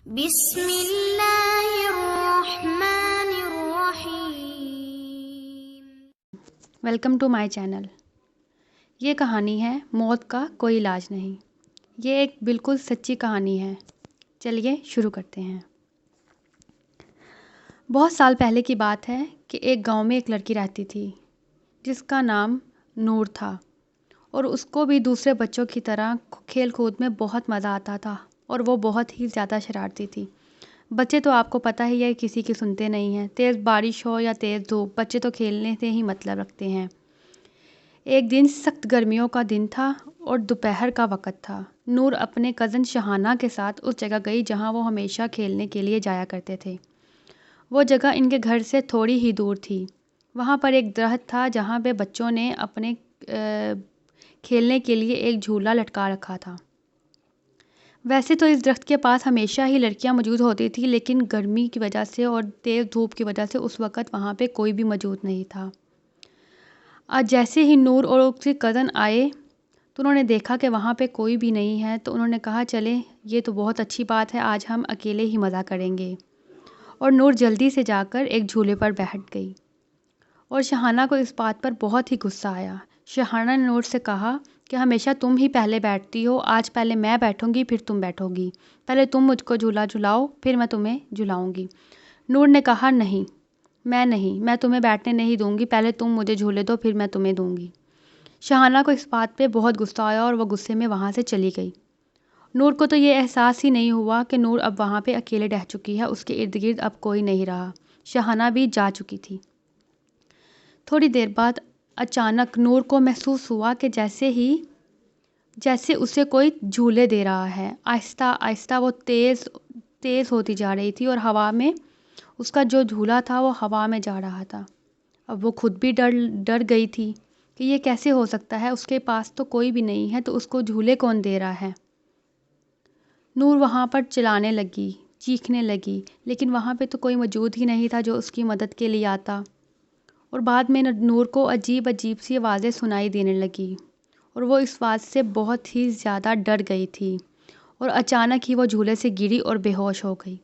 بسم اللہ الرحمن الرحیم۔ Welcome to my channel. یہ کہانی ہے موت کا کوئی علاج نہیں۔ یہ ایک بالکل سچی کہانی ہے۔ چلیے شروع کرتے ہیں۔ بہت سال پہلے کی بات ہے کہ ایک گاؤں میں ایک لڑکی رہتی تھی جس کا نام نور تھا، اور اس کو بھی دوسرے بچوں کی طرح کھیل کود میں بہت مزہ آتا تھا، اور وہ بہت ہی زیادہ شرارتی تھی۔ بچے تو آپ کو پتہ ہی ہے کسی کی سنتے نہیں ہیں، تیز بارش ہو یا تیز دھوپ، بچے تو کھیلنے سے ہی مطلب رکھتے ہیں۔ ایک دن سخت گرمیوں کا دن تھا اور دوپہر کا وقت تھا۔ نور اپنے کزن شہانہ کے ساتھ اس جگہ گئی جہاں وہ ہمیشہ کھیلنے کے لیے جایا کرتے تھے۔ وہ جگہ ان کے گھر سے تھوڑی ہی دور تھی۔ وہاں پر ایک درخت تھا جہاں پہ بچوں نے اپنے کھیلنے کے لیے ایک جھولا لٹکا رکھا تھا۔ ویسے تو اس درخت کے پاس ہمیشہ ہی لڑکیاں موجود ہوتی تھیں، لیکن گرمی کی وجہ سے اور تیز دھوپ کی وجہ سے اس وقت وہاں پہ کوئی بھی موجود نہیں تھا۔ آج جیسے ہی نور اور اس کے کزن آئے تو انہوں نے دیکھا کہ وہاں پہ کوئی بھی نہیں ہے، تو انہوں نے کہا چلے یہ تو بہت اچھی بات ہے، آج ہم اکیلے ہی مزہ کریں گے۔ اور نور جلدی سے جا کر ایک جھولے پر بیٹھ گئی، اور شہانہ کو اس بات پر بہت ہی غصہ آیا۔ شہانہ نے نور سے کہا کہ ہمیشہ تم ہی پہلے بیٹھتی ہو، آج پہلے میں بیٹھوں گی پھر تم بیٹھو گی، پہلے تم مجھ کو جھولا جھلاؤ پھر میں تمہیں جھلاؤں گی۔ نور نے کہا نہیں، میں تمہیں بیٹھنے نہیں دوں گی، پہلے تم مجھے جھولے دو پھر میں تمہیں دوں گی۔ شہانہ کو اس بات پہ بہت غصہ آیا اور وہ غصے میں وہاں سے چلی گئی۔ نور کو تو یہ احساس ہی نہیں ہوا کہ نور اب وہاں پہ اکیلے رہ چکی ہے، اس کے ارد گرد اب کوئی نہیں رہا، شہانہ بھی جا چکی تھی۔ تھوڑی دیر بعد اچانک نور کو محسوس ہوا کہ جیسے اسے کوئی جھولے دے رہا ہے۔ آہستہ آہستہ وہ تیز ہوتی جا رہی تھی، اور ہوا میں اس کا جو جھولا تھا وہ ہوا میں جا رہا تھا۔ اب وہ خود بھی ڈر گئی تھی کہ یہ کیسے ہو سکتا ہے، اس کے پاس تو کوئی بھی نہیں ہے تو اس کو جھولے کون دے رہا ہے۔ نور وہاں پر چلانے لگی، چیخنے لگی، لیکن وہاں پہ تو کوئی موجود ہی نہیں تھا جو اس کی مدد کے لیے آتا۔ اور بعد میں نور کو عجیب سی آوازیں سنائی دینے لگی، اور وہ اس بات سے بہت ہی زیادہ ڈر گئی تھی، اور اچانک ہی وہ جھولے سے گری اور بے ہوش ہو گئی۔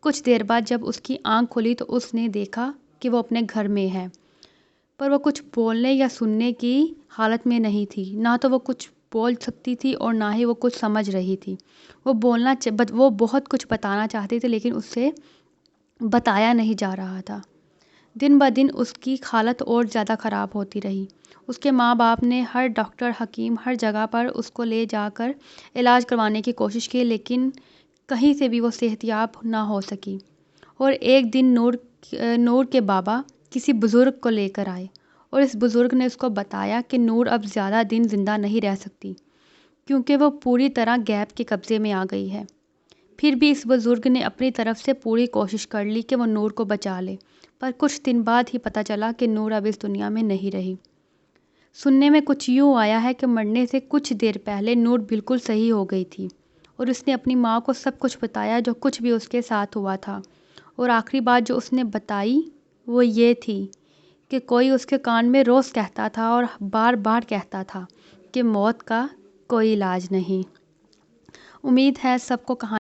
کچھ دیر بعد جب اس کی آنکھ کھلی تو اس نے دیکھا کہ وہ اپنے گھر میں ہے، پر وہ کچھ بولنے یا سننے کی حالت میں نہیں تھی۔ نہ تو وہ کچھ بول سکتی تھی اور نہ ہی وہ کچھ سمجھ رہی تھی۔ وہ بہت کچھ بتانا چاہتی تھی لیکن اس سے بتایا نہیں جا رہا تھا۔ دن بہ دن اس کی حالت اور زیادہ خراب ہوتی رہی۔ اس کے ماں باپ نے ہر ڈاکٹر، حکیم، ہر جگہ پر اس کو لے جا کر علاج کروانے کی کوشش کی، لیکن کہیں سے بھی وہ صحت یاب نہ ہو سکی۔ اور ایک دن نور کے بابا کسی بزرگ کو لے کر آئے، اور اس بزرگ نے اس کو بتایا کہ نور اب زیادہ دن زندہ نہیں رہ سکتی، کیونکہ وہ پوری طرح غیب کے قبضے میں آ گئی ہے۔ پھر بھی اس بزرگ نے اپنی طرف سے پوری کوشش کر لی کہ وہ نور کو بچا لے، پر کچھ دن بعد ہی پتہ چلا کہ نور اب اس دنیا میں نہیں رہی۔ سننے میں کچھ یوں آیا ہے کہ مرنے سے کچھ دیر پہلے نور بالکل صحیح ہو گئی تھی، اور اس نے اپنی ماں کو سب کچھ بتایا جو کچھ بھی اس کے ساتھ ہوا تھا۔ اور آخری بات جو اس نے بتائی وہ یہ تھی کہ کوئی اس کے کان میں روز کہتا تھا اور بار بار کہتا تھا کہ موت کا کوئی علاج نہیں۔ امید ہے سب کو کہانی